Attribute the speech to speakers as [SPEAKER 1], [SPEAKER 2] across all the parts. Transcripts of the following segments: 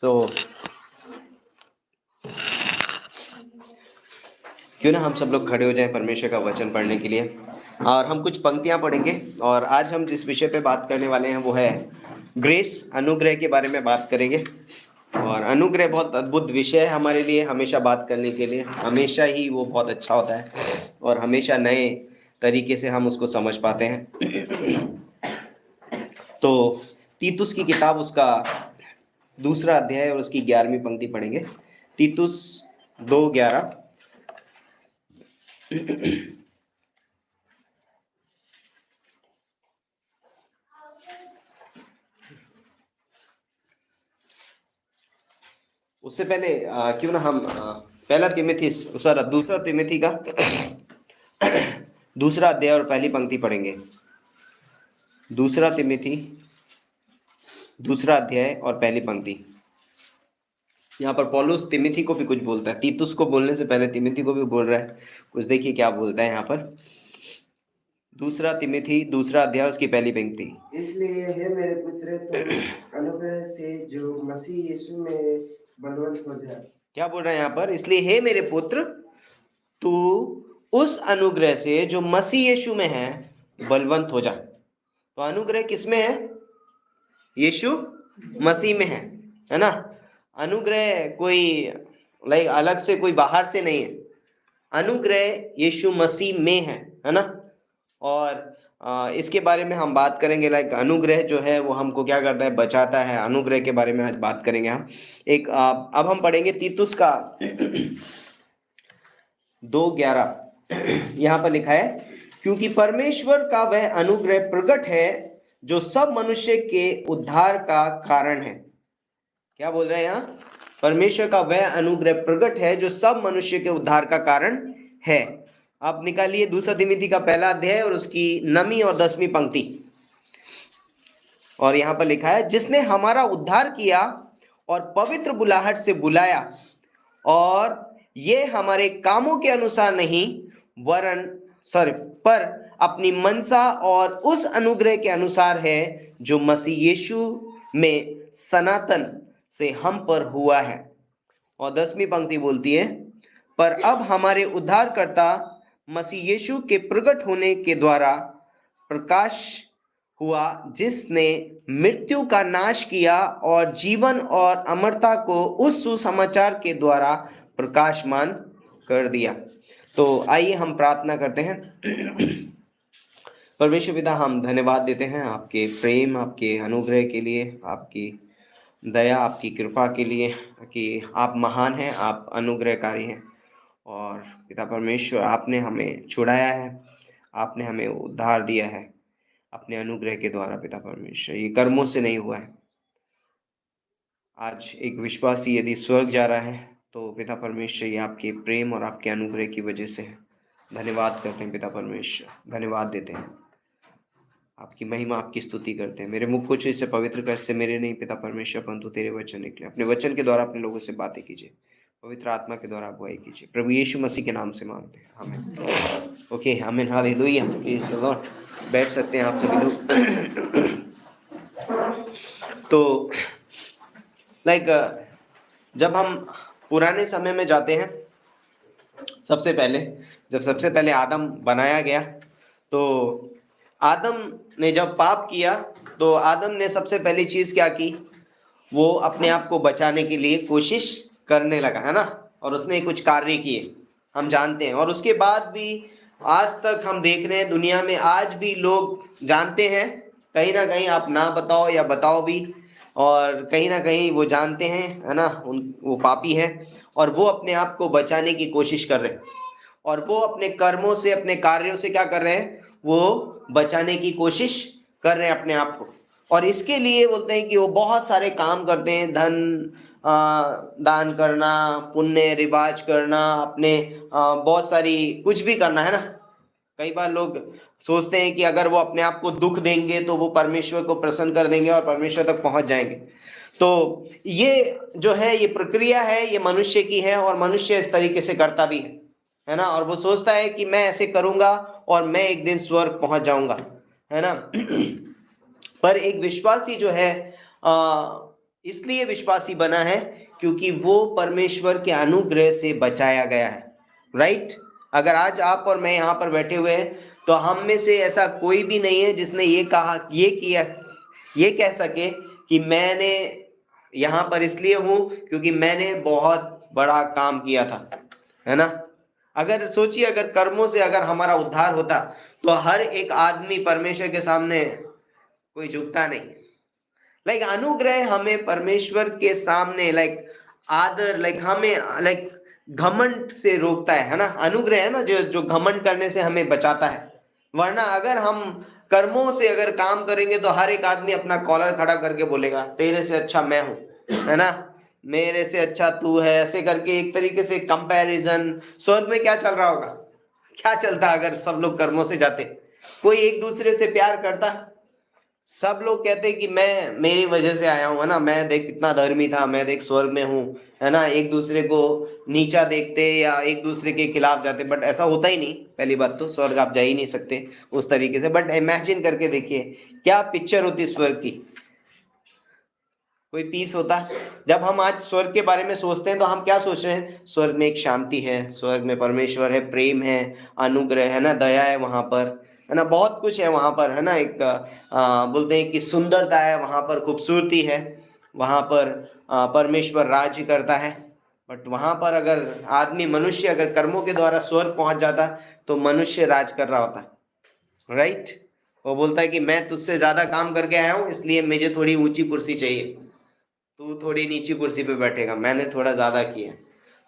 [SPEAKER 1] सो क्यों ना हम सब लोग खड़े हो जाएं परमेश्वर का वचन पढ़ने के लिए, और हम कुछ पंक्तियां पढ़ेंगे। और आज हम जिस विषय पे बात करने वाले हैं वो है ग्रेस, अनुग्रह के बारे में बात करेंगे। और अनुग्रह बहुत अद्भुत विषय है हमारे लिए, हमेशा बात करने के लिए। हमेशा ही वो बहुत अच्छा होता है और हमेशा नए तरीके से हम उसको समझ पाते हैं। तो तीतुस की किताब, उसका दूसरा अध्याय और उसकी 11वीं पंक्ति पढ़ेंगे। तीतुस 2:11। उससे पहले क्यों ना हम पहला तिमुथी, सर दूसरा तिमुथी का दूसरा अध्याय और पहली पंक्ति पढ़ेंगे। दूसरा तिमुथी दूसरा अध्याय और पहली पंक्ति। यहाँ पर पौलुस तिमुथी को भी कुछ बोलता है, तीतुस को बोलने से पहले तिमुथी को भी बोल रहा है। कुछ देखिए क्या बोलता है यहाँ पर। दूसरा तिमुथी दूसरा अध्याय उसकी पहली पंक्ति।
[SPEAKER 2] इसलिए हे मेरे पुत्र, तुम अनुग्रह से जो मसीह यीशु में बलवंत हो जा।
[SPEAKER 1] क्या बोल रहा है यहाँ पर? इसलिए हे मेरे पुत्र, तू उस अनुग्रह से जो मसीह यीशु में है बलवंत हो जा। तो अनुग्रह किसमें है? यीशु मसीह में है ना। अनुग्रह कोई अलग से, कोई बाहर से नहीं है। अनुग्रह यीशु मसीह में है ना। और इसके बारे में हम बात करेंगे। अनुग्रह जो है वो हमको क्या करता है? बचाता है। अनुग्रह के बारे में आज बात करेंगे हम। अब हम पढ़ेंगे तीतुस का 2:11। यहाँ पर लिखा है, क्योंकि परमेश्वर का वह अनुग्रह प्रकट है जो सब मनुष्य के उद्धार का कारण है। क्या बोल रहे हैं यहाँ? परमेश्वर का वह अनुग्रह प्रकट है जो सब मनुष्य के उद्धार का कारण है। आप निकालिए दूसरा तिमुथी का पहला अध्याय और उसकी 9वीं और 10वीं पंक्ति। और यहाँ पर लिखा है, जिसने हमारा उद्धार किया और पवित्र बुलाहट से बुलाया, और ये हमारे कामों के अनुसार नहीं पर अपनी मनसा और उस अनुग्रह के अनुसार है जो मसीह यीशु में सनातन से हम पर हुआ है। और 10वीं पंक्ति बोलती है, पर अब हमारे उद्धारकर्ता मसीह यीशु के प्रकट होने के द्वारा प्रकाश हुआ, जिसने मृत्यु का नाश किया और जीवन और अमरता को उस सुसमाचार के द्वारा प्रकाशमान कर दिया। तो आइए हम प्रार्थना करते हैं। परमेश्वर पिता, हम धन्यवाद देते हैं आपके प्रेम, आपके अनुग्रह के लिए, आपकी दया, आपकी कृपा के लिए कि आप महान हैं, आप अनुग्रहकारी हैं। और पिता परमेश्वर, आपने हमें छुड़ाया है, आपने हमें उद्धार दिया है अपने अनुग्रह के द्वारा। पिता परमेश्वर, ये कर्मों से नहीं हुआ है। आज एक विश्वासी यदि स्वर्ग जा रहा है तो पिता परमेश्वर ये आपके प्रेम और आपके अनुग्रह की वजह से है। धन्यवाद करते हैं पिता परमेश्वर, धन्यवाद देते हैं, आपकी महिमा, आपकी स्तुति करते हैं। मेरे मुख कुछ इससे पवित्र कर से मेरे नहीं पिता परमेश्वर, परंतु तेरे वचन निकले। अपने वचन के द्वारा अपने लोगों से बातें कीजिए, पवित्र आत्मा के द्वारा अगुवाई कीजिए। प्रभु यीशु मसीह के नाम से मांगते हैं, आमीन। ओके, आमीन, हालेलुया। Praise the Lord. बैठ सकते हैं आप सभी लोग। तो जब हम पुराने समय में जाते हैं, सबसे पहले आदम बनाया गया, तो आदम ने जब पाप किया तो आदम ने सबसे पहली चीज क्या की? वो अपने आप को बचाने के लिए कोशिश करने लगा, है ना। और उसने कुछ कार्य किए, हम जानते हैं। और उसके बाद भी आज तक हम देख रहे हैं दुनिया में, आज भी लोग जानते हैं, कहीं ना कहीं आप ना बताओ या बताओ भी, और कहीं ना कहीं वो जानते हैं, है ना, वो पापी है और वो अपने आप को बचाने की कोशिश कर रहे हैं। और वो अपने कर्मों से, अपने कार्यों से क्या कर रहे हैं? वो बचाने की कोशिश कर रहे हैं अपने आप को। और इसके लिए बोलते हैं कि वो बहुत सारे काम करते हैं, धन दान करना, पुण्य रिवाज करना, अपने बहुत सारी कुछ भी करना, है ना। कई बार लोग सोचते हैं कि अगर वो अपने आप को दुख देंगे तो वो परमेश्वर को प्रसन्न कर देंगे और परमेश्वर तक पहुंच जाएंगे। तो ये जो है, ये प्रक्रिया है, ये मनुष्य की है, और मनुष्य इस तरीके से करता भी है ना। और वो सोचता है कि मैं ऐसे करूंगा और मैं एक दिन स्वर्ग पहुंच जाऊंगा, है ना। पर एक विश्वासी जो है इसलिए विश्वासी बना है क्योंकि वो परमेश्वर के अनुग्रह से बचाया गया है, राइट। अगर आज आप और मैं यहाँ पर बैठे हुए हैं तो हम में से ऐसा कोई भी नहीं है जिसने ये कहा, ये किया, ये कह सके कि मैंने यहाँ पर इसलिए हूँ क्योंकि मैंने बहुत बड़ा काम किया था, है ना। अगर सोचिए, अगर कर्मों से अगर हमारा उद्धार होता तो हर एक आदमी परमेश्वर के सामने कोई झुकता नहीं। लाइक अनुग्रह हमें परमेश्वर के सामने लाइक आदर, लाइक हमें लाइक घमंड से रोकता है ना। अनुग्रह है ना जो जो घमंड करने से हमें बचाता है। वरना अगर हम कर्मों से अगर काम करेंगे तो हर एक आदमी अपना कॉलर खड़ा करके बोलेगा तेरे से अच्छा मैं हूं, है ना, मेरे से अच्छा तू है, ऐसे करके एक तरीके से कंपैरिजन। स्वर्ग में क्या चल रहा होगा, क्या चलता अगर सब लोग कर्मों से जाते? कोई एक दूसरे से प्यार करता? सब लोग कहते कि मैं मेरी वजह से आया हूं, है ना, मैं देख कितना धर्मी था, मैं देख स्वर्ग में हूँ, है ना। एक दूसरे को नीचा देखते या एक दूसरे के खिलाफ जाते, बट ऐसा होता ही नहीं। पहली बात तो स्वर्ग आप जा ही नहीं सकते उस तरीके से। बट इमेजिन करके देखिए क्या पिक्चर होती स्वर्ग की, कोई पीस होता। जब हम आज स्वर्ग के बारे में सोचते हैं तो हम क्या सोच रहे हैं? स्वर्ग में एक शांति है, स्वर्ग में परमेश्वर है, प्रेम है, अनुग्रह है ना, दया है वहां पर, है ना, बहुत कुछ है वहां पर, है ना। एक बोलते हैं कि सुंदरता है वहां पर, खूबसूरती है वहां पर, परमेश्वर राज्य करता है। बट वहां पर अगर आदमी, मनुष्य अगर कर्मों के द्वारा स्वर्ग पहुंच जाता तो मनुष्य राज कर रहा होता, राइट। वो बोलता है कि मैं तुझसे ज्यादा काम करके आया हूं इसलिए मुझे थोड़ी ऊंची कुर्सी चाहिए, तू थोड़ी नीची कुर्सी पे बैठेगा, मैंने थोड़ा ज्यादा किया।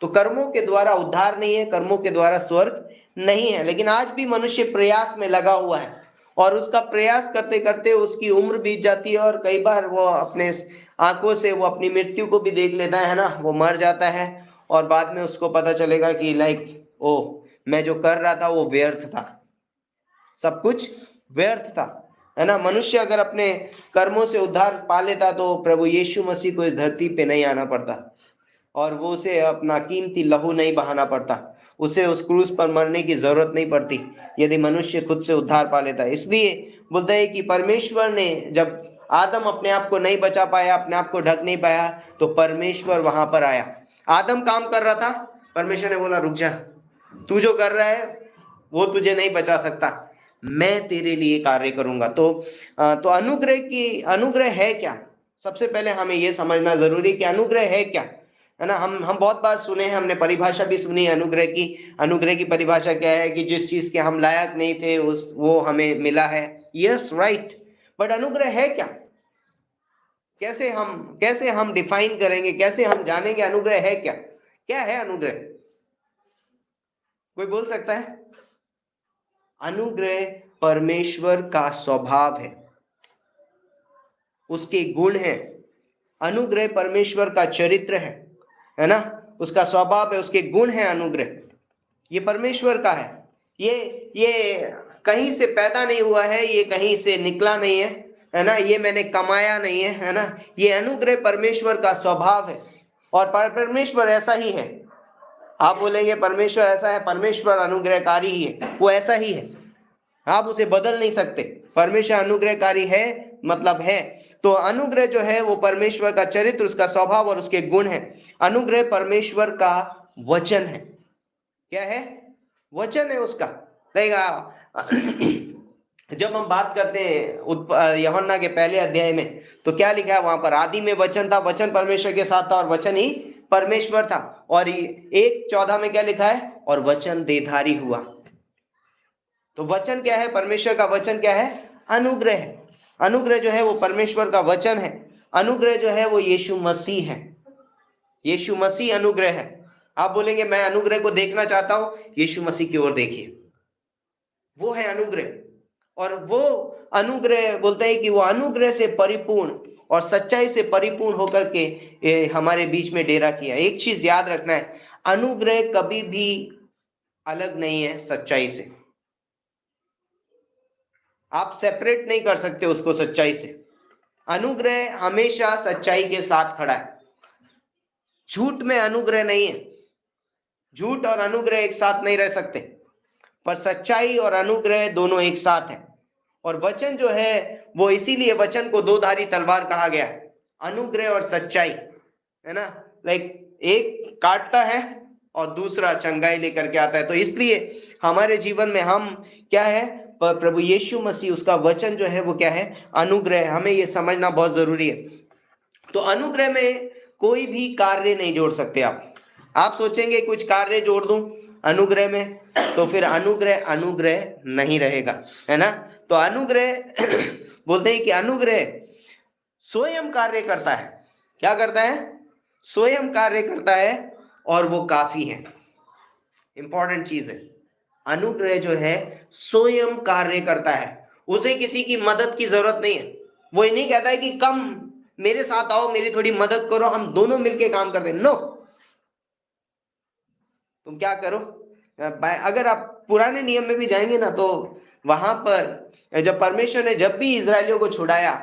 [SPEAKER 1] तो कर्मों के द्वारा उद्धार नहीं है, कर्मों के द्वारा स्वर्ग नहीं है। लेकिन आज भी मनुष्य प्रयास में लगा हुआ है और उसका प्रयास करते करते उसकी उम्र बीत जाती है और कई बार वो अपने आंखों से वो अपनी मृत्यु को भी देख लेता है ना, वो मर जाता है और बाद में उसको पता चलेगा कि लाइक ओ, मैं जो कर रहा था वो व्यर्थ था, सब कुछ व्यर्थ था, है ना। मनुष्य अगर अपने कर्मों से उद्धार पा लेता तो प्रभु यीशु मसीह को इस धरती पे नहीं आना पड़ता और वो उसे अपना कीमती लहू नहीं बहाना पड़ता, उसे उस क्रूस पर मरने की जरूरत नहीं पड़ती यदि मनुष्य खुद से उद्धार पा लेता है। इसलिए बोलते हैं कि परमेश्वर ने जब आदम अपने आप को नहीं बचा पाया, अपने आप को ढक नहीं पाया, तो परमेश्वर वहां पर आया। आदम काम कर रहा था, परमेश्वर ने बोला रुक जा, तू जो कर रहा है वो तुझे नहीं बचा सकता, मैं तेरे लिए कार्य करूंगा। तो अनुग्रह है क्या? सबसे पहले हमें यह समझना जरूरी कि अनुग्रह है क्या, है ना। हम बहुत बार सुने हैं, हमने परिभाषा भी सुनी है अनुग्रह की। अनुग्रह की परिभाषा क्या है कि जिस चीज के हम लायक नहीं थे उस वो हमें मिला है। Yes, right. बट अनुग्रह है क्या? कैसे हम डिफाइन करेंगे, कैसे हम जानेंगे अनुग्रह है क्या? क्या है अनुग्रह? कोई बोल सकता है? अनुग्रह परमेश्वर का स्वभाव है, उसके गुण है। अनुग्रह परमेश्वर का चरित्र है ना, उसका स्वभाव है, उसके गुण है। अनुग्रह ये परमेश्वर का है। ये कहीं से पैदा नहीं हुआ है, ये कहीं से निकला नहीं है ना, ये मैंने कमाया नहीं है ना। ये अनुग्रह परमेश्वर का स्वभाव है और परमेश्वर ऐसा ही है। आप बोलेंगे परमेश्वर ऐसा है, परमेश्वर अनुग्रहकारी ही है, वो ऐसा ही है, आप उसे बदल नहीं सकते। परमेश्वर अनुग्रहकारी है मतलब है। तो अनुग्रह जो है वो परमेश्वर का चरित्र, उसका स्वभाव और उसके गुण है। अनुग्रह परमेश्वर का वचन है। क्या है? वचन है उसका। जब हम बात करते हैं यूहन्ना के पहले अध्याय में तो क्या लिखा है वहां पर? आदि में वचन था, वचन परमेश्वर के साथ था और वचन ही परमेश्वर था। और 1:14 में क्या लिखा है? और वचन देहधारी हुआ। तो वचन क्या है? परमेश्वर का वचन क्या है? अनुग्रह है। अनुग्रह जो है वो परमेश्वर का वचन है। अनुग्रह जो है वो यीशु मसीह है। यीशु मसीह अनुग्रह है। आप बोलेंगे मैं अनुग्रह को देखना चाहता हूं, यीशु मसीह की ओर देखिए, वो है अनुग्रह। और वो अनुग्रह बोलते हैं कि वो अनुग्रह से परिपूर्ण और सच्चाई से परिपूर्ण होकर के हमारे बीच में डेरा किया। एक चीज याद रखना है, अनुग्रह कभी भी अलग नहीं है सच्चाई से। आप सेपरेट नहीं कर सकते उसको सच्चाई से। अनुग्रह हमेशा सच्चाई के साथ खड़ा है, झूठ में अनुग्रह नहीं है। झूठ और अनुग्रह एक साथ नहीं रह सकते, पर सच्चाई और अनुग्रह दोनों एक साथ है। और वचन जो है वो इसीलिए वचन को दो धारी तलवार कहा गया। अनुग्रह और सच्चाई, है ना, लाइक एक काटता है और दूसरा चंगाई लेकर के आता है। तो इसलिए हमारे जीवन में हम क्या है, प्रभु यीशु मसीह, उसका वचन जो है वो क्या है, अनुग्रह। हमें ये समझना बहुत जरूरी है। तो अनुग्रह में कोई भी कार्य नहीं जोड़ सकते आप सोचेंगे कुछ कार्य जोड़ दूं अनुग्रह में, तो फिर अनुग्रह अनुग्रह नहीं रहेगा, है ना। तो अनुग्रह बोलते हैं कि अनुग्रह स्वयं कार्य करता है। क्या करता है? स्वयं कार्य करता है और वो काफी है। इंपॉर्टेंट चीज है, अनुग्रह जो है स्वयं कार्य करता है, उसे किसी की मदद की जरूरत नहीं है। वो ये नहीं कहता है कि कम मेरे साथ आओ, मेरी थोड़ी मदद करो, हम दोनों मिलके काम करते हैं। नो, तुम क्या करो, अगर आप पुराने नियम में भी जाएंगे ना, तो वहां पर जब परमेश्वर ने जब भी इजरायलियों को छुड़ाया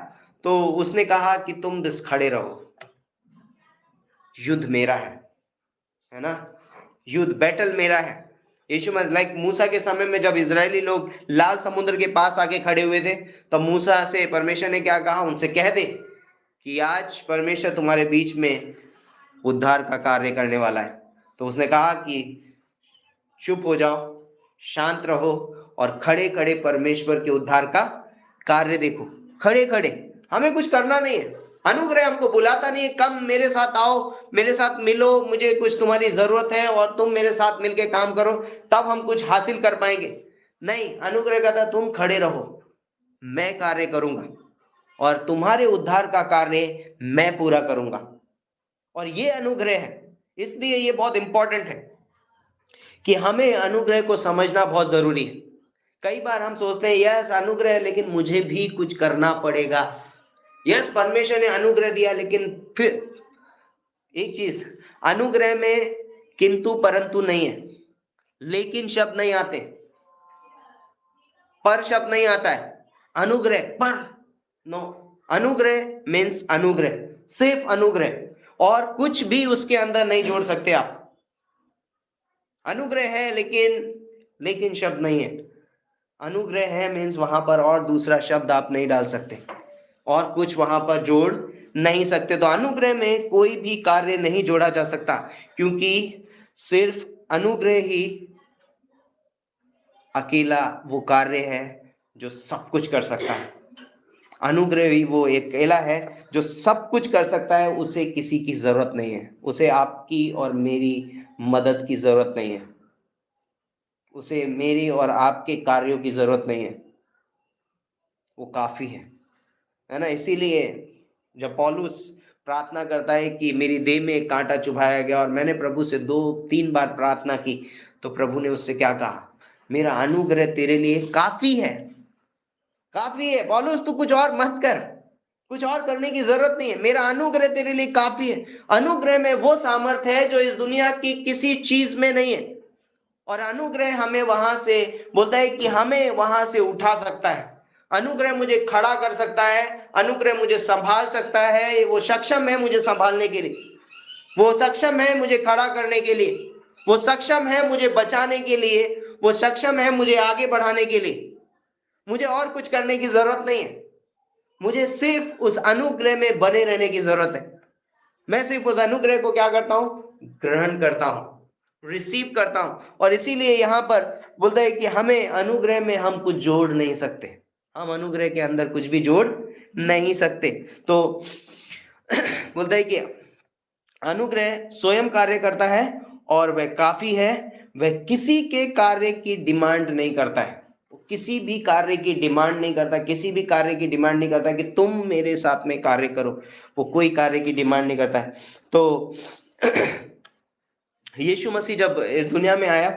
[SPEAKER 1] तो उसने कहा कि तुम बस खड़े रहो, युद्ध मेरा है ना, युद्ध बैटल मेरा है। यीशु लाइक मूसा के समय में जब इजरायली लोग लाल समुद्र के पास आके खड़े हुए थे, तो मूसा से परमेश्वर ने क्या कहा, उनसे कह दे कि आज परमेश्वर तुम्हारे बीच में उद्धार का कार्य करने वाला है। तो उसने कहा कि चुप हो जाओ, शांत रहो और खड़े खड़े परमेश्वर के उद्धार का कार्य देखो। खड़े खड़े, हमें कुछ करना नहीं है। अनुग्रह हमको बुलाता नहीं है, कम मेरे साथ आओ, मेरे साथ मिलो, मुझे कुछ तुम्हारी जरूरत है और तुम मेरे साथ मिलके काम करो, तब हम कुछ हासिल कर पाएंगे। नहीं, अनुग्रह कहता तुम खड़े रहो, मैं कार्य करूंगा और तुम्हारे उद्धार का कार्य मैं पूरा करूंगा। और ये अनुग्रह है। इसलिए ये बहुत इंपॉर्टेंट है कि हमें अनुग्रह को समझना बहुत जरूरी है। कई बार हम सोचते हैं यस अनुग्रह है, लेकिन मुझे भी कुछ करना पड़ेगा। यस परमेश्वर ने अनुग्रह दिया, लेकिन फिर एक चीज, अनुग्रह में किंतु परंतु नहीं है, लेकिन शब्द नहीं आते, पर शब्द नहीं आता है। अनुग्रह पर नो, अनुग्रह मीन्स अनुग्रह, सिर्फ अनुग्रह और कुछ भी उसके अंदर नहीं जोड़ सकते आप। अनुग्रह है लेकिन शब्द नहीं है। अनुग्रह है मीन्स वहां पर और दूसरा शब्द आप नहीं डाल सकते और कुछ वहां पर जोड़ नहीं सकते। तो अनुग्रह में कोई भी कार्य नहीं जोड़ा जा सकता, क्योंकि सिर्फ अनुग्रह ही अकेला वो कार्य है जो सब कुछ कर सकता है। अनुग्रह ही वो अकेला है जो सब कुछ कर सकता है। उसे किसी की जरूरत नहीं है, उसे आपकी और मेरी मदद की जरूरत नहीं है, उसे मेरी और आपके कार्यों की जरूरत नहीं है, वो काफी है ना। इसीलिए जब पौलुस प्रार्थना करता है कि मेरी देह में एक कांटा चुभाया गया और मैंने प्रभु से 2-3 बार प्रार्थना की, तो प्रभु ने उससे क्या कहा, मेरा अनुग्रह तेरे लिए काफी है। काफी है पौलुस, तू कुछ और मत कर, कुछ और करने की जरूरत नहीं है, मेरा अनुग्रह तेरे लिए काफी है। अनुग्रह में वो सामर्थ्य है जो इस दुनिया की किसी चीज में नहीं है। और अनुग्रह हमें वहां से बोलता है कि हमें वहां से उठा सकता है। अनुग्रह मुझे खड़ा कर सकता है, अनुग्रह मुझे संभाल सकता है, वो सक्षम है मुझे संभालने के लिए, वो सक्षम है मुझे खड़ा करने के लिए, वो सक्षम है मुझे बचाने के लिए, वो सक्षम है मुझे आगे बढ़ाने के लिए। मुझे और कुछ करने की जरूरत नहीं है, मुझे सिर्फ उस अनुग्रह में बने रहने की जरूरत है। मैं सिर्फ उस अनुग्रह को क्या करता हूं, ग्रहण करता हूं, रिसीव करता हूं। और इसीलिए यहां पर बोलता है कि हमें अनुग्रह में हम कुछ जोड़ नहीं सकते, हम अनुग्रह के अंदर कुछ भी जोड़ नहीं सकते। तो बोलता है कि अनुग्रह स्वयं कार्य करता है और वह काफी है, वह किसी के कार्य की डिमांड नहीं करता है, किसी भी कार्य की डिमांड नहीं करता, किसी भी कार्य की डिमांड नहीं करता कि तुम मेरे साथ में कार्य करो, वो कोई कार्य की डिमांड नहीं करता है। तो यीशु मसीह जब इस दुनिया में आया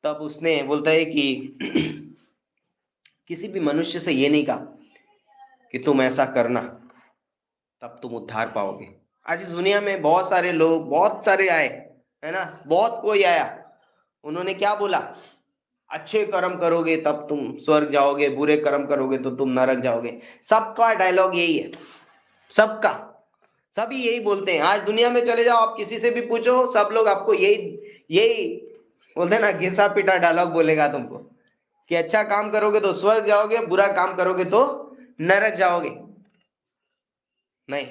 [SPEAKER 1] तब उसने बोलता है कि किसी भी मनुष्य से ये नहीं कहा कि तुम ऐसा करना तब तुम उद्धार पाओगे। आज इस दुनिया में बहुत सारे लोग, बहुत सारे आए, है ना, बहुत कोई आया, उन्होंने क्या बोला, अच्छे कर्म करोगे तब तुम स्वर्ग जाओगे, बुरे कर्म करोगे तो तुम नरक जाओगे। सबका डायलॉग यही है, सबका, सभी यही बोलते हैं। आज दुनिया में चले जाओ, आप किसी से भी पूछो, सब लोग आपको यही बोलते ना, घिसा पिटा डायलॉग बोलेगा तुमको कि अच्छा काम करोगे तो स्वर्ग जाओगे, बुरा काम करोगे तो नरक जाओगे। नहीं,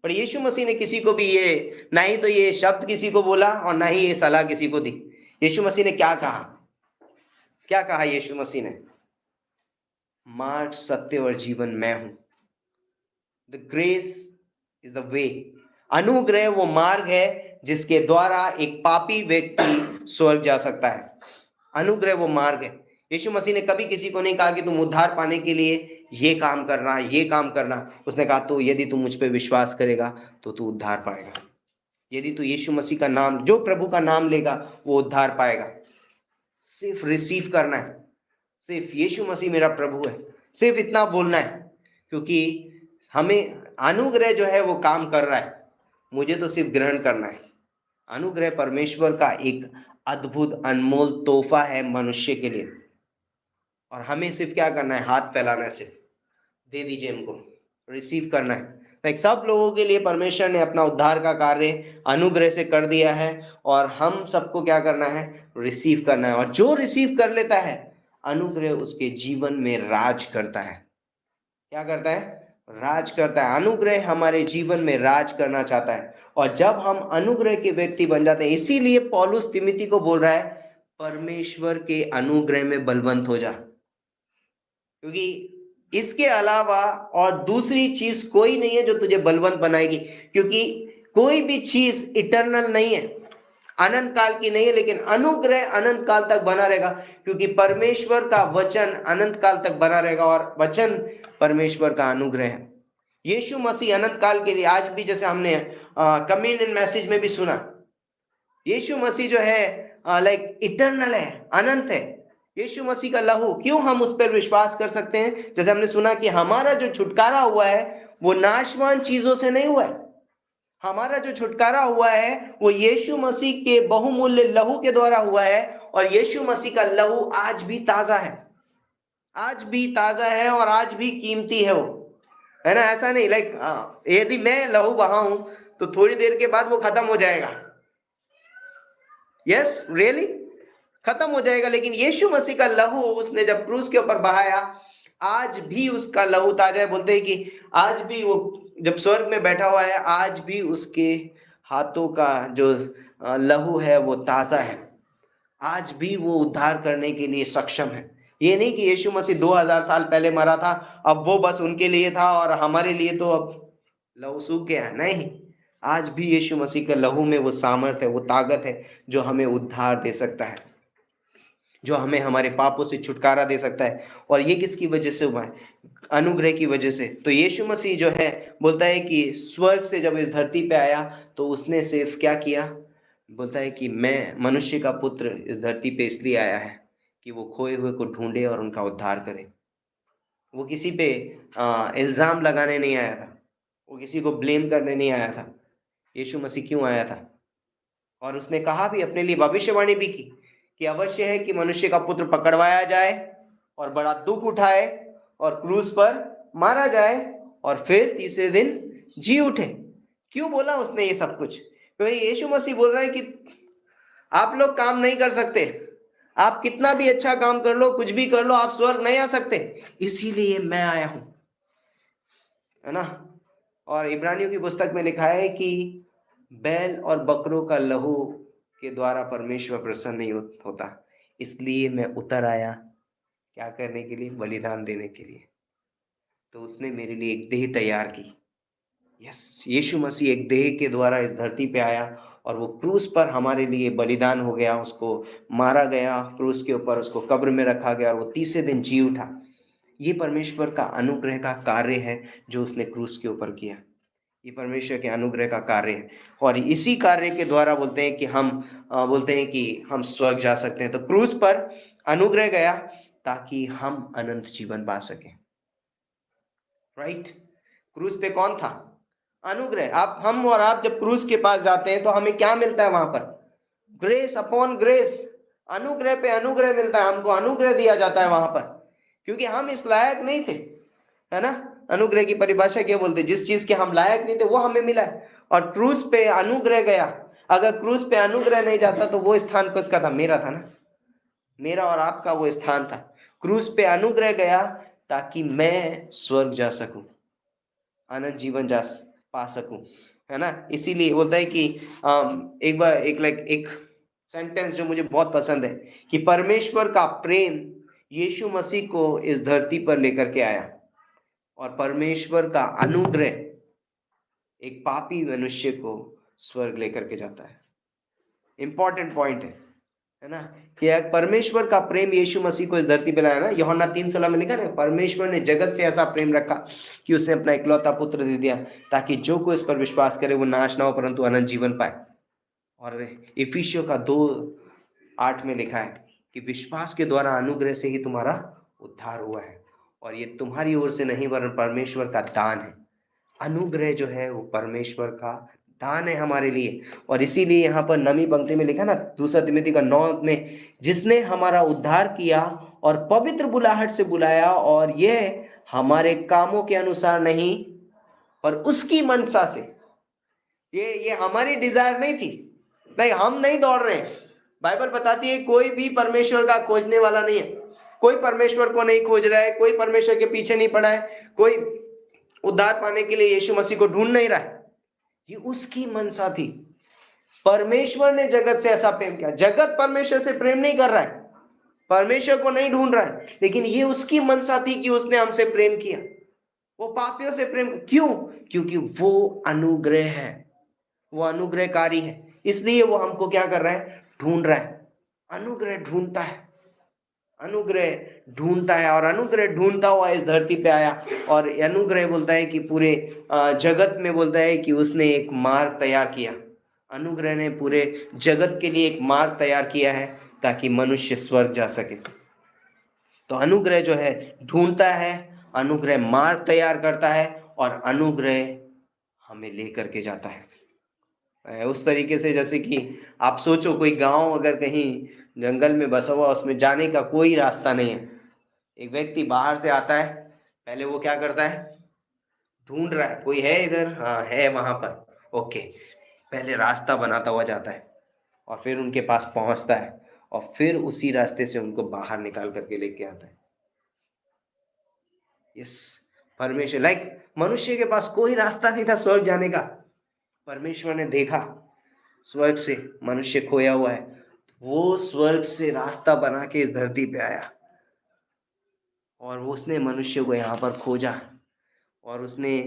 [SPEAKER 1] पर यीशु मसीह ने किसी को भी ये, ना ही तो ये शब्द किसी को बोला और ना ही ये सलाह किसी को दी। यीशु मसीह ने क्या कहा? क्या कहा यीशु मसीह ने? मार्ग, सत्य और जीवन मैं हूं। The grace is the way. अनुग्रह वो मार्ग है जिसके द्वारा एक पापी व्यक्ति स्वर्ग जा सकता है। अनुग्रह वो मार्ग है। यीशु मसीह ने कभी किसी को नहीं कहा कि तुम उद्धार पाने के लिए ये काम करना, ये काम करना। उसने कहा तो यदि तू मुझ पे विश्वास करेगा तो तू उद्धार पाएगा। यदि तू यीशु मसीह का नाम, जो प्रभु का नाम लेगा वो उद्धार पाएगा। सिर्फ रिसीव करना है, सिर्फ यीशु मसीह मेरा प्रभु है, सिर्फ इतना बोलना है। क्योंकि हमें अनुग्रह जो है वो काम कर रहा है, मुझे तो सिर्फ ग्रहण करना है। अनुग्रह परमेश्वर का एक अद्भुत अनमोल तोहफा है मनुष्य के लिए, और हमें सिर्फ क्या करना है? हाथ फैलाना है, सिर्फ दे दीजिए हमको, रिसीव करना है। लाइक सब लोगों के लिए परमेश्वर ने अपना उद्धार का कार्य अनुग्रह से कर दिया है, और हम सबको क्या करना है? रिसीव करना है। और जो रिसीव कर लेता है, अनुग्रह उसके जीवन में राज करता है। क्या करता है? राज करता है। अनुग्रह हमारे जीवन में राज करना चाहता है, और जब हम अनुग्रह के व्यक्ति बन जाते हैं, इसीलिए पौलुस तिमोथी को बोल रहा है, परमेश्वर के अनुग्रह में बलवंत हो जा। क्योंकि इसके अलावा और दूसरी चीज कोई नहीं है जो तुझे बलवंत बनाएगी। क्योंकि कोई भी चीज इटर्नल नहीं है, अनंत काल की नहीं है, लेकिन अनुग्रह अनंत काल तक बना रहेगा। क्योंकि परमेश्वर का वचन अनंत काल तक बना रहेगा, और वचन परमेश्वर का अनुग्रह है। यीशु मसीह अनंत काल के लिए, आज भी जैसे हमने कम्युनियन मैसेज में भी सुना, यीशु मसीह जो है लाइक इटर्नल है, अनंत है। यीशु मसीह का लहू, क्यों हम उस पर विश्वास कर सकते हैं? जैसे हमने सुना कि हमारा जो छुटकारा हुआ है वो नाशवान चीजों से नहीं हुआ है। हमारा जो छुटकारा हुआ है वो यीशु मसीह के बहुमूल्य लहू के द्वारा हुआ है, और यीशु मसीह का लहू आज भी ताजा है, आज भी ताजा है, और आज भी कीमती है वो, है ना? ऐसा नहीं लाइक यदि मैं लहू बहाऊं तो थोड़ी देर के बाद वो खत्म हो जाएगा। यस, रियली खत्म हो जाएगा। लेकिन यीशु मसीह का लहू उसने जब क्रूस के ऊपर बहाया, आज भी उसका लहू ताजा है। बोलते हैं कि आज भी वो जब स्वर्ग में बैठा हुआ है, आज भी उसके हाथों का जो लहू है वो ताजा है। आज भी वो उद्धार करने के लिए सक्षम है। ये नहीं कि यीशु मसीह 2000 साल पहले मरा था, अब वो बस उनके लिए था और हमारे लिए तो अब लहू सूख गया है। नहीं, आज भी यीशु मसीह के लहू में वो सामर्थ है, वो ताकत है जो हमें उद्धार दे सकता है, जो हमें हमारे पापों से छुटकारा दे सकता है। और ये किसकी वजह से हुआ है? अनुग्रह की वजह से। तो यीशु मसीह जो है बोलता है कि स्वर्ग से जब इस धरती पे आया तो उसने सिर्फ क्या किया? बोलता है कि मैं मनुष्य का पुत्र इस धरती पे इसलिए आया है कि वो खोए हुए को ढूंढे और उनका उद्धार करे। वो किसी पे इल्ज़ाम लगाने नहीं आया था, वो किसी को ब्लेम करने नहीं आया था। यीशु मसीह क्यों आया था? और उसने कहा भी, अपने लिए भविष्यवाणी भी की कि अवश्य है कि मनुष्य का पुत्र पकड़वाया जाए और बड़ा दुख उठाए और क्रूस पर मारा जाए और फिर तीसरे दिन जी उठे। क्यों बोला उसने ये सब कुछ? क्योंकि यीशु मसीह बोल रहा है कि आप लोग काम नहीं कर सकते, आप कितना भी अच्छा काम कर लो, कुछ भी कर लो, आप स्वर्ग नहीं आ सकते, इसीलिए मैं आया हूं, है ना? और इब्रानियों की पुस्तक में लिखा है कि बैल और बकरों का लहू के द्वारा परमेश्वर प्रसन्न नहीं होता, इसलिए मैं उतर आया। क्या करने के लिए? बलिदान देने के लिए। तो उसने मेरे लिए एक देह तैयार की। यस, यीशु मसीह एक देह के द्वारा इस धरती पे आया और वो क्रूस पर हमारे लिए बलिदान हो गया, उसको मारा गया क्रूस के ऊपर, उसको कब्र में रखा गया और वो तीसरे दिन जी उठा। ये परमेश्वर का अनुग्रह का कार्य है जो उसने क्रूस के ऊपर किया। ये परमेश्वर के अनुग्रह का कार्य है, और इसी कार्य के द्वारा बोलते हैं कि हम स्वर्ग जा सकते हैं। तो क्रूस पर अनुग्रह गया ताकि हम अनंत जीवन पा सकें। राइट? क्रूस पे कौन था? अनुग्रह। हम और आप जब क्रूस के पास जाते हैं तो हमें क्या मिलता है वहां पर? ग्रेस अपॉन ग्रेस, अनुग्रह पे अनुग्रह मिलता है। हमको अनुग्रह दिया जाता है वहां पर, क्योंकि हम इस लायक नहीं थे, है ना? अनुग्रह की परिभाषा क्या बोलते? जिस चीज के हम लायक नहीं थे वो हमें मिला है, और क्रूस पे अनुग्रह गया। अगर क्रूस पे अनुग्रह नहीं जाता तो वो स्थान किसका था? मेरा था ना, मेरा और आपका वो स्थान था। क्रूस पे अनुग्रह गया ताकि मैं स्वर्ग जा सकूं, अनंत जीवन पा सकूं, है ना। इसीलिए बोलता है कि एक बार एक सेंटेंस जो मुझे बहुत पसंद है कि परमेश्वर का प्रेम यीशु मसीह को इस धरती पर लेकर के आया और परमेश्वर का अनुग्रह एक पापी मनुष्य को स्वर्ग लेकर के जाता है। इंपॉर्टेंट पॉइंट है ना, कि परमेश्वर का प्रेम यीशु मसीह को इस धरती पे लाया ना। यूहन्ना 3:16 में लिखा ना, परमेश्वर ने जगत से ऐसा प्रेम रखा कि उसने अपना इकलौता पुत्र दे दिया ताकि जो कोई इस पर विश्वास करे वो नाश ना हो परंतु अनंत जीवन पाए। और इफिसियों का 2:8 में लिखा है कि विश्वास के द्वारा अनुग्रह से ही तुम्हारा उद्धार हुआ है और ये तुम्हारी ओर से नहीं वरन परमेश्वर का दान है। अनुग्रह जो है वो परमेश्वर का दान है हमारे लिए। और इसीलिए यहाँ पर नवी पंक्ति में लिखा ना, 2 तिमोथी का 9 में, जिसने हमारा उद्धार किया और पवित्र बुलाहट से बुलाया और यह हमारे कामों के अनुसार नहीं पर उसकी मनसा से। ये हमारी डिजायर नहीं थी, नहीं, हम नहीं दौड़ रहे हैं। बाइबल बताती है कोई भी परमेश्वर का खोजने वाला नहीं है, कोई परमेश्वर को नहीं खोज रहा है, कोई परमेश्वर के पीछे नहीं पड़ा है, कोई उद्धार पाने के लिए यीशु मसीह को ढूंढ नहीं रहा है। ये उसकी मनसा थी। परमेश्वर ने जगत से ऐसा प्रेम किया। जगत परमेश्वर से प्रेम नहीं कर रहा है, परमेश्वर को नहीं ढूंढ रहा है, लेकिन ये उसकी मनसा थी कि उसने हमसे प्रेम किया। वो पापियों से प्रेम क्यों? क्योंकि वो अनुग्रह है, वो अनुग्रहकारी है, इसलिए वो हमको क्या कर रहा है? ढूंढ रहा है। अनुग्रह ढूंढता है, अनुग्रह ढूंढता है और अनुग्रह ढूंढता हुआ इस धरती पे आया। और अनुग्रह बोलता है कि पूरे जगत में बोलता है कि उसने एक मार्ग तैयार किया। अनुग्रह ने पूरे जगत के लिए एक मार्ग तैयार किया है ताकि मनुष्य स्वर्ग जा सके। तो अनुग्रह जो है ढूंढता है, अनुग्रह मार्ग तैयार करता है और अनुग्रह हमें लेकर के जाता है। उस तरीके से जैसे कि आप सोचो कोई गांव अगर कहीं जंगल में बसा हुआ, उसमें जाने का कोई रास्ता नहीं है। एक व्यक्ति बाहर से आता है, पहले वो क्या करता है? ढूंढ रहा है, कोई है इधर? हाँ है, वहां पर, ओके। पहले रास्ता बनाता हुआ जाता है और फिर उनके पास पहुंचता है और फिर उसी रास्ते से उनको बाहर निकाल करके लेके आता है। यस, परमेश्वर मनुष्य के पास कोई रास्ता नहीं था स्वर्ग जाने का। परमेश्वर ने देखा स्वर्ग से मनुष्य खोया हुआ है, वो स्वर्ग से रास्ता बना के इस धरती पे आया और उसने मनुष्य को यहाँ पर खोजा और उसने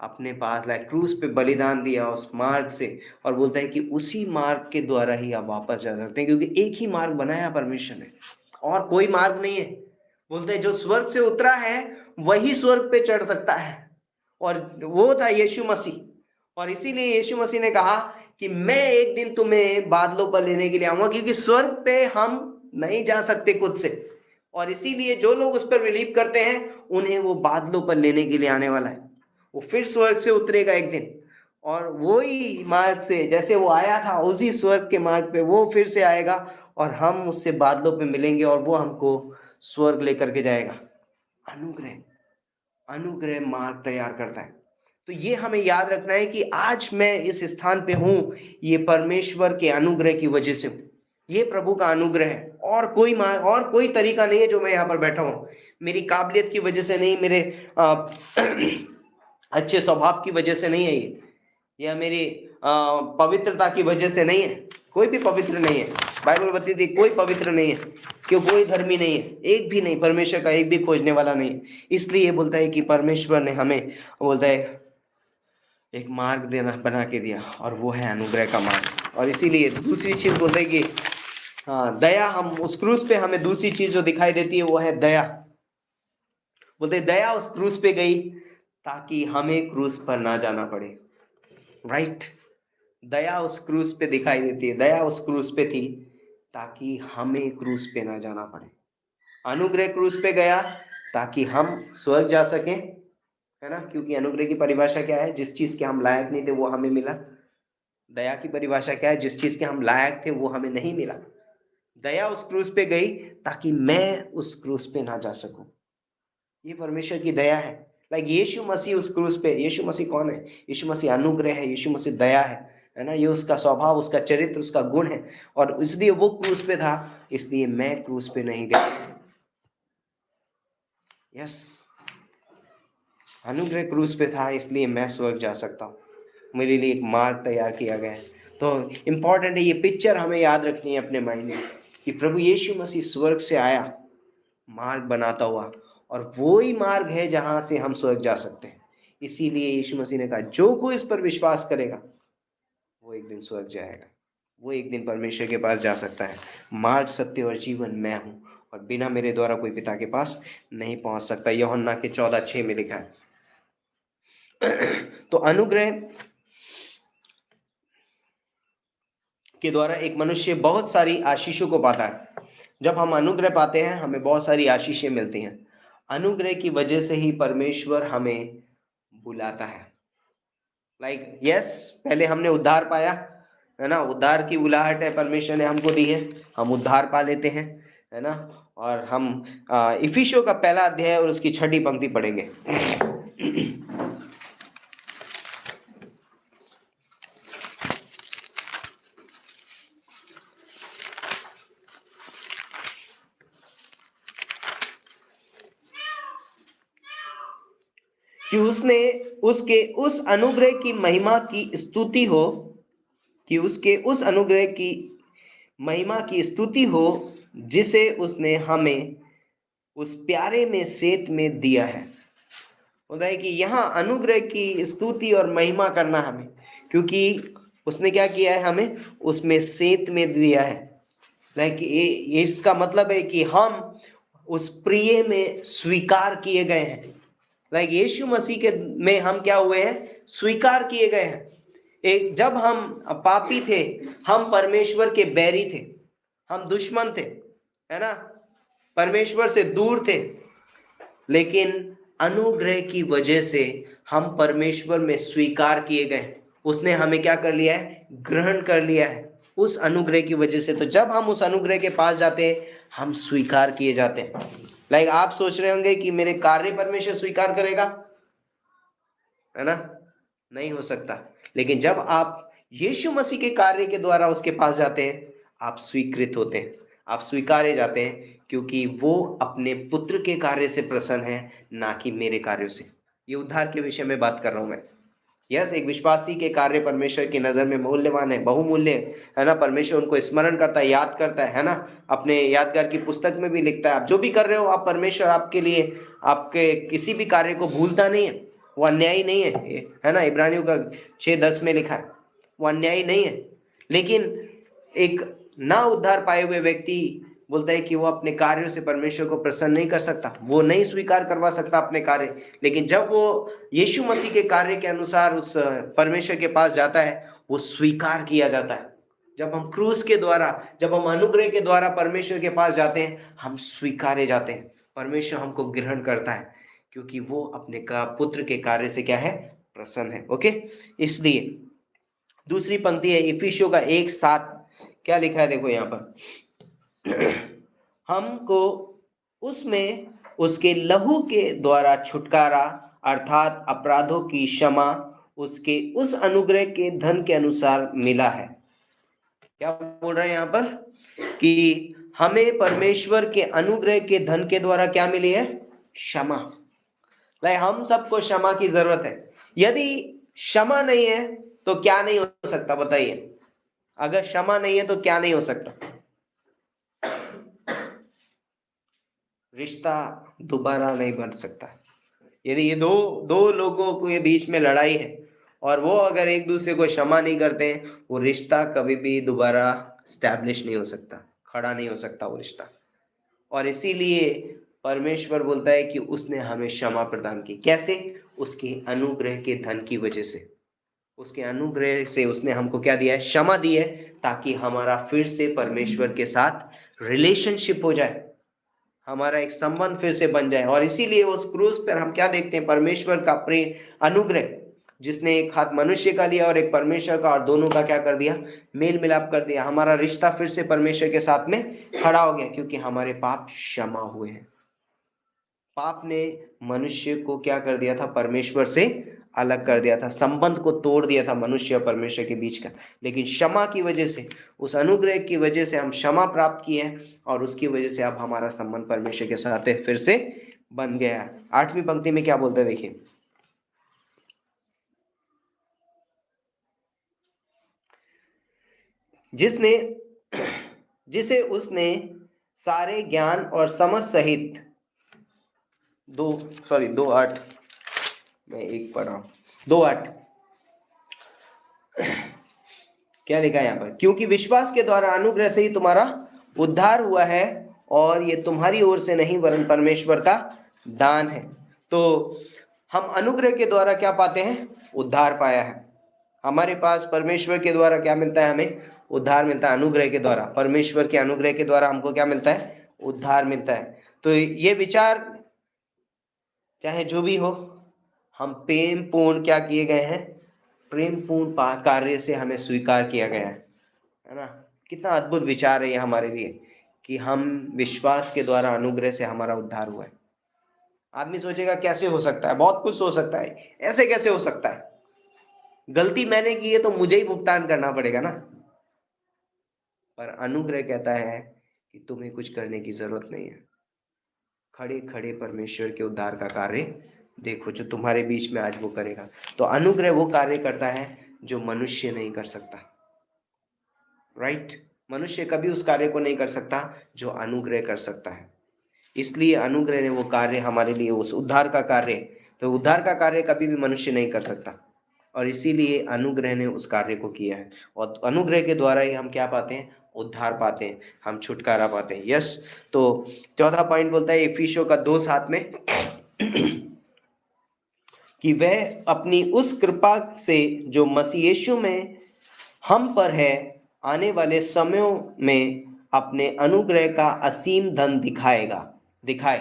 [SPEAKER 1] अपने पास क्रूस पे बलिदान दिया उस मार्ग से। और बोलता है कि उसी मार्ग के द्वारा ही आप वापस जा सकते हैं, क्योंकि एक ही मार्ग बनाया परमेश्वर ने और कोई मार्ग नहीं है। बोलते हैं जो स्वर्ग से उतरा है वही स्वर्ग पे चढ़ सकता है और वो था यीशु मसीह। और इसीलिए यीशु मसीह ने कहा कि मैं एक दिन तुम्हें बादलों पर लेने के लिए आऊंगा, क्योंकि स्वर्ग पे हम नहीं जा सकते खुद से। और इसीलिए जो लोग उस पर बिलीव करते हैं उन्हें वो बादलों पर लेने के लिए आने वाला है। वो फिर स्वर्ग से उतरेगा एक दिन और वही मार्ग से जैसे वो आया था उसी स्वर्ग के मार्ग पे वो फिर से आएगा और हम उससे बादलों पे मिलेंगे और वो हमको स्वर्ग लेकर के जाएगा। अनुग्रह, अनुग्रह मार्ग तैयार करता है। तो ये हमें याद रखना है कि आज मैं इस स्थान पे हूं, ये परमेश्वर के अनुग्रह की वजह से हूं। ये प्रभु का अनुग्रह है और कोई तरीका नहीं है जो मैं यहाँ पर बैठा हूं। मेरी काबिलियत की वजह से नहीं, मेरे अच्छे स्वभाव की वजह से नहीं है ये, या मेरी पवित्रता की वजह से नहीं है। कोई भी पवित्र नहीं है। बाइबल बताती है कोई पवित्र नहीं है, क्यों? कोई धर्मी नहीं है, एक भी नहीं। परमेश्वर का एक भी खोजने वाला नहीं है। इसलिए बोलता है कि परमेश्वर ने हमें बोलता है एक मार्ग देना बना के दिया और वो है अनुग्रह का मार्ग। और इसीलिए दूसरी चीज बोलते हैं कि हाँ, दया, हम उस क्रूस पे हमें दूसरी चीज जो दिखाई देती है वो है दया। बोलते दया उस क्रूस पे गई ताकि हमें क्रूस पर ना जाना पड़े। राइट, दया उस क्रूस पे दिखाई देती है, दया उस क्रूस पे थी ताकि हमें क्रूस पे ना जाना पड़े। अनुग्रह क्रूस पे गया ताकि हम स्वर्ग जा सकें, है ना। क्योंकि अनुग्रह की परिभाषा क्या है? जिस चीज के हम लायक नहीं थे वो हमें मिला। दया की परिभाषा क्या है? जिस चीज के हम लायक थे वो हमें नहीं मिला। दया उस क्रूस पे गई ताकि मैं उस क्रूस पे ना जा सकूं। ये परमेश्वर की दया है। यीशु मसीह उस क्रूस पे, यीशु मसीह कौन है? यीशु मसीह अनुग्रह है, यीशु मसीह दया है ना। ये उसका स्वभाव, उसका चरित्र, उसका गुण है। और इसलिए वो क्रूस पे था, इसलिए मैं क्रूस पे नहीं गया। यस, अनुग्रह क्रूस पे था इसलिए मैं स्वर्ग जा सकता हूँ। मेरे लिए एक मार्ग तैयार किया गया है। तो इम्पॉर्टेंट है, ये पिक्चर हमें याद रखनी है अपने माइंड में कि प्रभु यीशु मसीह स्वर्ग से आया मार्ग बनाता हुआ, और वो ही मार्ग है जहां से हम स्वर्ग जा सकते हैं। इसीलिए यीशु मसीह ने कहा जो कोई इस पर विश्वास करेगा वो एक दिन स्वर्ग जाएगा, वो एक दिन परमेश्वर के पास जा सकता है। मार्ग, सत्य और जीवन मैं हूँ, और बिना मेरे द्वारा कोई पिता के पास नहीं पहुंच सकता। यूहन्ना के 14:6 में लिखा है। तो अनुग्रह के द्वारा एक मनुष्य बहुत सारी आशीषों को पाता है। जब हम अनुग्रह पाते हैं हमें बहुत सारी आशीषें मिलती हैं। अनुग्रह की वजह से ही परमेश्वर हमें बुलाता है। यस, पहले हमने उद्धार पाया है ना, उद्धार की बुलाहट है परमेश्वर ने हमको दी है, हम उद्धार पा लेते हैं, है ना। और हम इफिसियों का 1 अध्याय और उसकी 6 पंक्ति पढ़ेंगे। कि उसने उसके उस अनुग्रह की महिमा की स्तुति हो, कि उसके उस अनुग्रह की महिमा की स्तुति हो जिसे उसने हमें उस प्यारे में सेत में दिया है। होता है कि यहाँ अनुग्रह की स्तुति और महिमा करना हमें, क्योंकि उसने क्या किया है, हमें उसमें सेत में दिया है। ये इसका मतलब है कि हम उस प्रिय में स्वीकार किए गए हैं। यीशु मसीह के में हम क्या हुए हैं, स्वीकार किए गए हैं। एक जब हम पापी थे, हम परमेश्वर के बैरी थे, हम दुश्मन थे, है ना, परमेश्वर से दूर थे। लेकिन अनुग्रह की वजह से हम परमेश्वर में स्वीकार किए गए। उसने हमें क्या कर लिया है, ग्रहण कर लिया है उस अनुग्रह की वजह से। तो जब हम उस अनुग्रह के पास जाते हैं हम स्वीकार किए जाते हैं। आप सोच रहे होंगे कि मेरे कार्य परमेश्वर स्वीकार करेगा, है ना, नहीं हो सकता। लेकिन जब आप यीशु मसीह के कार्य के द्वारा उसके पास जाते हैं आप स्वीकृत होते हैं, आप स्वीकारे जाते हैं, क्योंकि वो अपने पुत्र के कार्य से प्रसन्न है, ना कि मेरे कार्यों से। ये उद्धार के विषय में बात कर रहा हूं मैं। यस, एक विश्वासी के कार्य परमेश्वर की नजर में मूल्यवान है, बहुमूल्य है ना। परमेश्वर उनको स्मरण करता है, याद करता है ना, अपने यादगार की पुस्तक में भी लिखता है। आप जो भी कर रहे हो, आप परमेश्वर आपके लिए आपके किसी भी कार्य को भूलता नहीं है। वो अन्यायी नहीं है ना, इब्रानियों का 6:10 में लिखा है, वो अन्यायी नहीं है। लेकिन एक ना उद्धार पाए हुए व्यक्ति बोलता है कि वो अपने कार्यों से परमेश्वर को प्रसन्न नहीं कर सकता, वो नहीं स्वीकार करवा सकता अपने कार्य। लेकिन जब वो यीशु मसीह के कार्य के अनुसार उस परमेश्वर के पास जाता है, वो स्वीकार किया जाता है। जब हम क्रूस के द्वारा, जब हम अनुग्रह के द्वारा परमेश्वर के पास जाते हैं, हम स्वीकारे जाते हैं, परमेश्वर हमको ग्रहण करता है, क्योंकि वो अपने का पुत्र के कार्य से क्या है, प्रसन्न है। ओके, इसलिए दूसरी पंक्ति है इफिसियों का 1:7, क्या लिखा है देखो यहाँ पर। हमको उसमें उसके लहू के द्वारा छुटकारा अर्थात अपराधों की क्षमा उसके उस अनुग्रह के धन के अनुसार मिला है। क्या बोल रहे हैं यहाँ पर, कि हमें परमेश्वर के अनुग्रह के धन के द्वारा क्या मिली है, क्षमा। हम सबको क्षमा की जरूरत है। यदि क्षमा नहीं है तो क्या नहीं हो सकता, बताइए। अगर क्षमा नहीं है तो क्या नहीं हो सकता, रिश्ता दोबारा नहीं बन सकता। यदि ये दो लोगों के बीच में लड़ाई है और वो अगर एक दूसरे को क्षमा नहीं करते हैं, वो रिश्ता कभी भी दोबारा स्टैब्लिश नहीं हो सकता, खड़ा नहीं हो सकता वो रिश्ता। और इसीलिए परमेश्वर बोलता है कि उसने हमें क्षमा प्रदान की। कैसे, उसके अनुग्रह के धन की वजह से। उसके अनुग्रह से उसने हमको क्या दिया है, क्षमा दी है, ताकि हमारा फिर से परमेश्वर के साथ रिलेशनशिप हो जाए, हमारा एक संबंध फिर से बन जाए। और इसीलिए उस क्रूस पर हम क्या देखते हैं, परमेश्वर का प्रेम, अनुग्रह, जिसने एक हाथ मनुष्य का लिया और एक परमेश्वर का, और दोनों का क्या कर दिया, मेल मिलाप कर दिया। हमारा रिश्ता फिर से परमेश्वर के साथ में खड़ा हो गया, क्योंकि हमारे पाप क्षमा हुए हैं। पाप ने मनुष्य को क्या कर दिया था, परमेश्वर से अलग कर दिया था, संबंध को तोड़ दिया था मनुष्य और परमेश्वर के बीच का। लेकिन क्षमा की वजह से, उस अनुग्रह की वजह से हम क्षमा प्राप्त किए हैं, और उसकी वजह से अब हमारा संबंध परमेश्वर के साथ फिर से बन गया है। 8वीं पंक्ति में क्या बोलते हैं देखिए, जिसने जिसे उसने सारे ज्ञान और समझ सहित 2:8, मैं एक पढ़ रहा हूँ, 2:8 क्या लिखा है यहाँ पर? क्योंकि विश्वास के द्वारा अनुग्रह से ही तुम्हारा उद्धार हुआ है, और ये तुम्हारी ओर से नहीं वरन परमेश्वर का दान है। तो हम अनुग्रह के द्वारा क्या पाते हैं? उद्धार पाया है। हमारे पास परमेश्वर के द्वारा क्या मिलता है? हमें उद्धार मिलता है। अनुग्रह के द्वारा, परमेश्वर के अनुग्रह के द्वारा हमको क्या मिलता है? उद्धार मिलता है। तो ये विचार चाहे जो भी हो, हम प्रेम पूर्ण क्या किए गए हैं? प्रेम पूर्ण कार्य से हमें स्वीकार किया गया है ना? कितना अद्भुत विचार है ये हमारे लिए कि हम विश्वास के द्वारा अनुग्रह से हमारा उद्धार हुआ है। आदमी सोचेगा कैसे हो सकता है? बहुत कुछ हो सकता है, ऐसे कैसे हो सकता है? गलती मैंने की है तो मुझे ही भुगतान करना पड़ेगा ना। पर अनुग्रह कहता है कि तुम्हें कुछ करने की जरूरत नहीं है। खड़े खड़े परमेश्वर के उद्धार का कार्य देखो जो तुम्हारे बीच में आज वो करेगा। तो अनुग्रह वो कार्य करता है जो मनुष्य नहीं कर सकता, राइट? मनुष्य कभी उस कार्य को नहीं कर सकता जो अनुग्रह कर सकता है। इसलिए अनुग्रह ने वो कार्य हमारे लिए, उस उद्धार का कार्य, तो उद्धार का कार्य कभी भी मनुष्य नहीं कर सकता, और इसीलिए अनुग्रह ने उस कार्य को किया है। और अनुग्रह के द्वारा ही हम क्या पाते हैं? उद्धार पाते हैं, हम छुटकारा पाते हैं। यस। तो चौथा पॉइंट बोलता है इफिसियों का 2:7 में कि वह अपनी उस कृपा से जो मसीह यीशु में हम पर है, आने वाले समयों में अपने अनुग्रह का असीम धन दिखाए।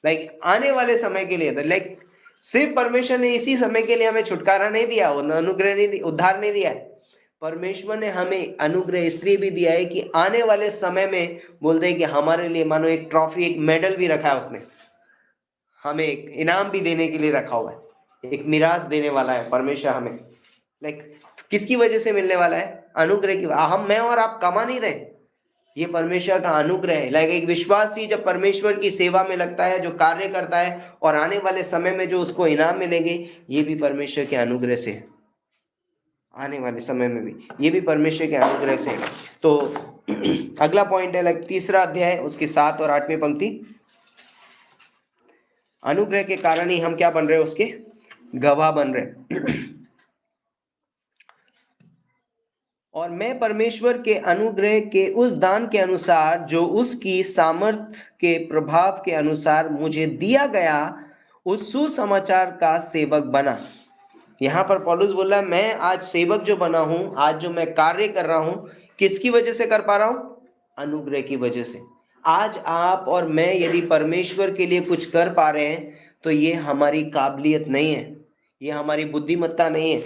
[SPEAKER 1] लाइक आने वाले समय के लिए, लाइक सिर्फ परमेश्वर ने इसी समय के लिए हमें छुटकारा नहीं दिया, अनुग्रह नहीं दिया, उद्धार नहीं दिया है। परमेश्वर ने हमें अनुग्रह इसलिए भी दिया है कि आने वाले समय में बोलते हैं कि हमारे लिए मानो एक ट्रॉफी, एक मेडल भी रखा है उसने, हमें एक इनाम भी देने के लिए रखा हुआ है, एक मिराज देने वाला है परमेश्वर हमें। लाइक किसकी वजह से मिलने वाला है? अनुग्रह की। मैं और आप कमा नहीं रहे, ये परमेश्वर का अनुग्रह है। लाइक एक विश्वासी जब परमेश्वर की सेवा में लगता है, जो कार्य करता है, और आने वाले समय में जो उसको इनाम मिलेंगे, ये भी परमेश्वर के अनुग्रह से है। आने वाले समय में भी ये भी परमेश्वर के अनुग्रह से है। तो अगला पॉइंट है लाइक 3 अध्याय उसकी 7 और 8वीं पंक्ति। अनुग्रह के कारण ही हम क्या बन रहे हैं? उसके गवाह बन रहे। और मैं परमेश्वर के अनुग्रह के उस दान के अनुसार जो उसकी सामर्थ्य के प्रभाव के अनुसार मुझे दिया गया, उस सुसमाचार का सेवक बना। यहाँ पर पौलुस बोल रहा है मैं आज सेवक जो बना हूं, आज जो मैं कार्य कर रहा हूं, किसकी वजह से कर पा रहा हूं? अनुग्रह की वजह से। आज आप और मैं यदि परमेश्वर के लिए कुछ कर पा रहे हैं तो ये हमारी काबिलियत नहीं है, ये हमारी बुद्धिमत्ता नहीं है,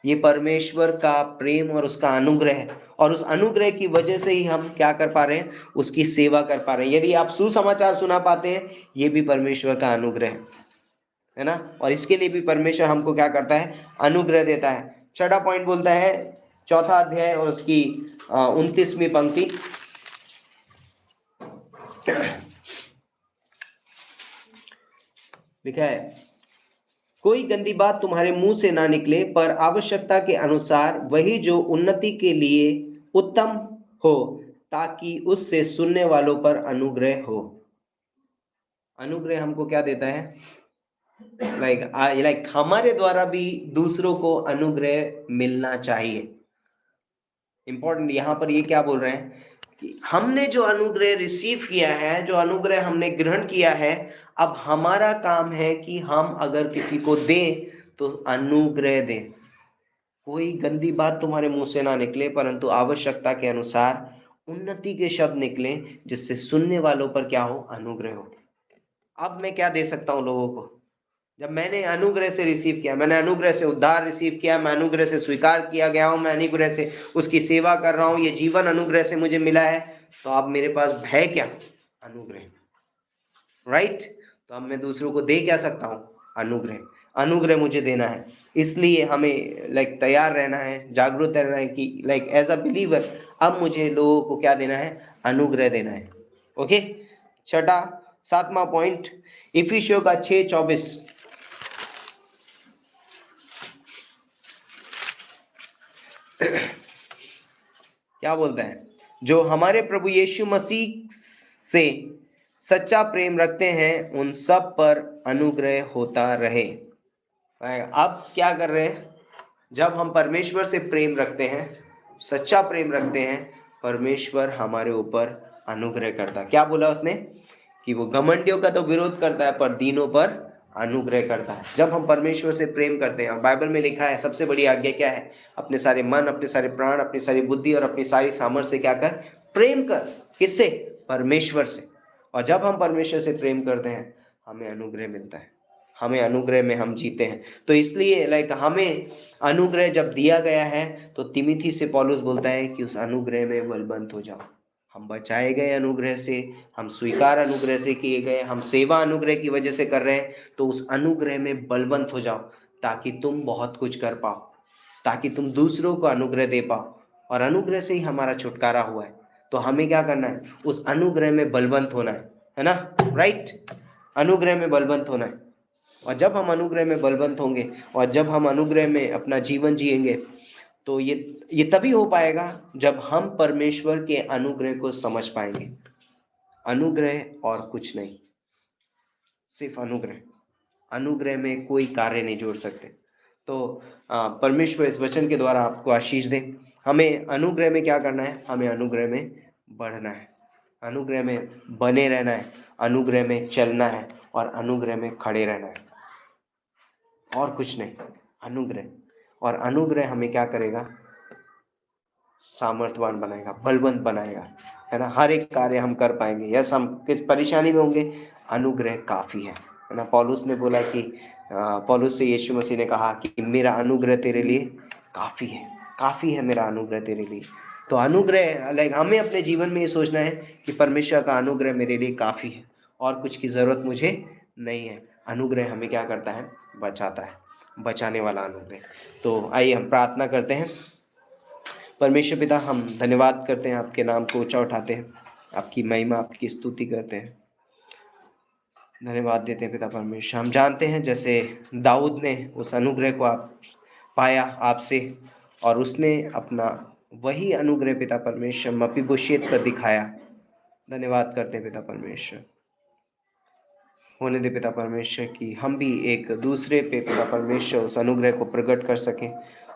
[SPEAKER 1] ये परमेश्वर का प्रेम और उसका अनुग्रह है। और उस अनुग्रह की वजह से ही हम क्या कर पा रहे हैं? उसकी सेवा कर पा रहे हैं। यदि आप सुसमाचार सुना पाते हैं, ये भी परमेश्वर का अनुग्रह है ना? और इसके लिए भी परमेश्वर हमको क्या करता है? अनुग्रह देता है। छठा पॉइंट बोलता है, चौथा अध्याय और उसकी 29वीं पंक्ति। लिखा है कोई गंदी बात तुम्हारे मुंह से ना निकले, पर आवश्यकता के अनुसार वही जो उन्नति के लिए उत्तम हो, ताकि उससे सुनने वालों पर अनुग्रह हो। अनुग्रह हमको क्या देता है? लाइक हमारे द्वारा भी दूसरों को अनुग्रह मिलना चाहिए। इंपॉर्टेंट यहाँ पर ये क्या बोल रहे हैं कि हमने जो अनुग्रह रिसीव किया है, जो अनुग्रह हमने ग्रहण किया है, अब हमारा काम है कि हम अगर किसी को दें तो अनुग्रह दें। कोई गंदी बात तुम्हारे मुंह से ना निकले, परंतु आवश्यकता के अनुसार उन्नति के शब्द निकले, जिससे सुनने वालों पर क्या हो? अनुग्रह हो। अब मैं क्या दे सकता हूं लोगों को? जब मैंने अनुग्रह से रिसीव किया, मैंने अनुग्रह से उद्धार रिसीव किया, मैं अनुग्रह से स्वीकार किया गया हूं, मैं अनुग्रह से उसकी सेवा कर रहा हूं, ये जीवन अनुग्रह से मुझे मिला है, तो अब मेरे पास है क्या? अनुग्रह, राइट? तो अब मैं दूसरों को दे क्या सकता हूं? अनुग्रह। अनुग्रह मुझे देना है, इसलिए हमें लाइक तैयार रहना है, जागरूक रहना है कि लाइक एज अ बिलीवर अब मुझे लोगों को क्या देना है? अनुग्रह देना है। ओके। छठा 7वां पॉइंट इफिसियों का 6:24। क्या बोलता है? जो हमारे प्रभु यीशु मसीह से सच्चा प्रेम रखते हैं उन सब पर अनुग्रह होता रहे। अब क्या कर रहे हैं? जब हम परमेश्वर से प्रेम रखते हैं, सच्चा प्रेम रखते हैं, परमेश्वर हमारे ऊपर अनुग्रह करता है। क्या बोला उसने? कि वो घमंडियों का तो विरोध करता है पर दीनों पर अनुग्रह करता है। जब हम परमेश्वर से प्रेम करते हैं, और बाइबल में लिखा है सबसे बड़ी आज्ञा क्या है? अपने सारे मन, अपने सारे प्राण, अपनी सारी बुद्धि और अपनी सारी सामर्थ्य से क्या कर? प्रेम कर। किससे? परमेश्वर से। और जब हम परमेश्वर से प्रेम करते हैं, हमें अनुग्रह मिलता है, हमें अनुग्रह में हम जीते हैं। तो इसलिए हमें अनुग्रह जब दिया गया है, तो तिमिथी से पौलुस बोलता है कि उस अनुग्रह में बलवंत हो जाओ। हम बचाए गए अनुग्रह से, हम स्वीकार अनुग्रह से किए गए, हम सेवा अनुग्रह की वजह से कर रहे हैं, तो उस अनुग्रह में बलवंत हो जाओ ताकि तुम बहुत कुछ कर पाओ, ताकि तुम दूसरों को अनुग्रह दे पाओ। और अनुग्रह से ही हमारा छुटकारा हुआ है, तो हमें क्या करना है? उस अनुग्रह में बलवंत होना है ना? राइट, अनुग्रह में बलवंत होना है। और जब हम अनुग्रह में बलवंत होंगे और जब हम अनुग्रह में अपना जीवन जिएंगे, तो ये तभी हो पाएगा जब हम परमेश्वर के अनुग्रह को समझ पाएंगे। अनुग्रह और कुछ नहीं, सिर्फ अनुग्रह। अनुग्रह में कोई कार्य नहीं जोड़ सकते। तो परमेश्वर इस वचन के द्वारा आपको आशीष दे। हमें अनुग्रह में क्या करना है? हमें अनुग्रह में बढ़ना है, अनुग्रह में बने रहना है, अनुग्रह में चलना है और अनुग्रह में खड़े रहना है, और कुछ नहीं। अनुग्रह, और अनुग्रह हमें क्या करेगा? सामर्थ्यवान बनाएगा, बलवंत बनाएगा, है ना? हर एक कार्य हम कर पाएंगे। यस, हम किस परेशानी में होंगे, अनुग्रह काफ़ी है ना? पौलुस ने बोला कि पौलुस से यीशु मसीह ने कहा कि मेरा अनुग्रह तेरे लिए काफ़ी है, काफ़ी है मेरा अनुग्रह तेरे लिए। तो अनुग्रह हमें अपने जीवन में ये सोचना है कि परमेश्वर का अनुग्रह मेरे लिए काफ़ी है और कुछ की ज़रूरत मुझे नहीं है। अनुग्रह हमें क्या करता है? बचाता है, बचाने वाला अनुग्रह। तो आइए हम प्रार्थना करते हैं। परमेश्वर पिता, हम धन्यवाद करते हैं, आपके नाम को ऊंचा उठाते हैं, आपकी महिमा, आपकी स्तुति करते हैं, धन्यवाद देते हैं पिता परमेश्वर। हम जानते हैं जैसे दाऊद ने उस अनुग्रह को आप पाया आपसे, और उसने अपना वही अनुग्रह पिता परमेश्वर मपीबोशेत पर दिखाया। धन्यवाद करते हैं पिता परमेश्वर। होने दे पिता परमेश्वर कि हम भी एक दूसरे पे पिता परमेश्वर उस अनुग्रह को प्रकट कर सकें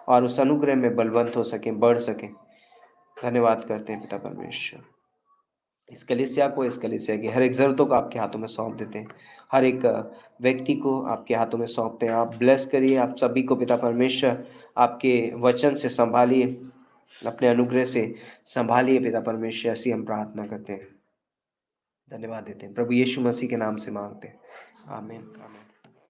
[SPEAKER 1] और उस अनुग्रह में बलवंत हो सकें, बढ़ सकें। धन्यवाद करते हैं पिता परमेश्वर। इस कलीसिया को, इस कलीसिया की हर एक ज़रूरतों को आपके हाथों में सौंप देते हैं, हर एक व्यक्ति को आपके हाथों में सौंपते हैं। आप ब्लेस करिए आप सभी को पिता परमेश्वर, आपके वचन से संभालिए, अपने अनुग्रह से संभालिए पिता परमेश्वर। ऐसी हम प्रार्थना करते हैं, धन्यवाद देते हैं, प्रभु यीशु मसीह के नाम से मांगते हैं, आमीन आमीन।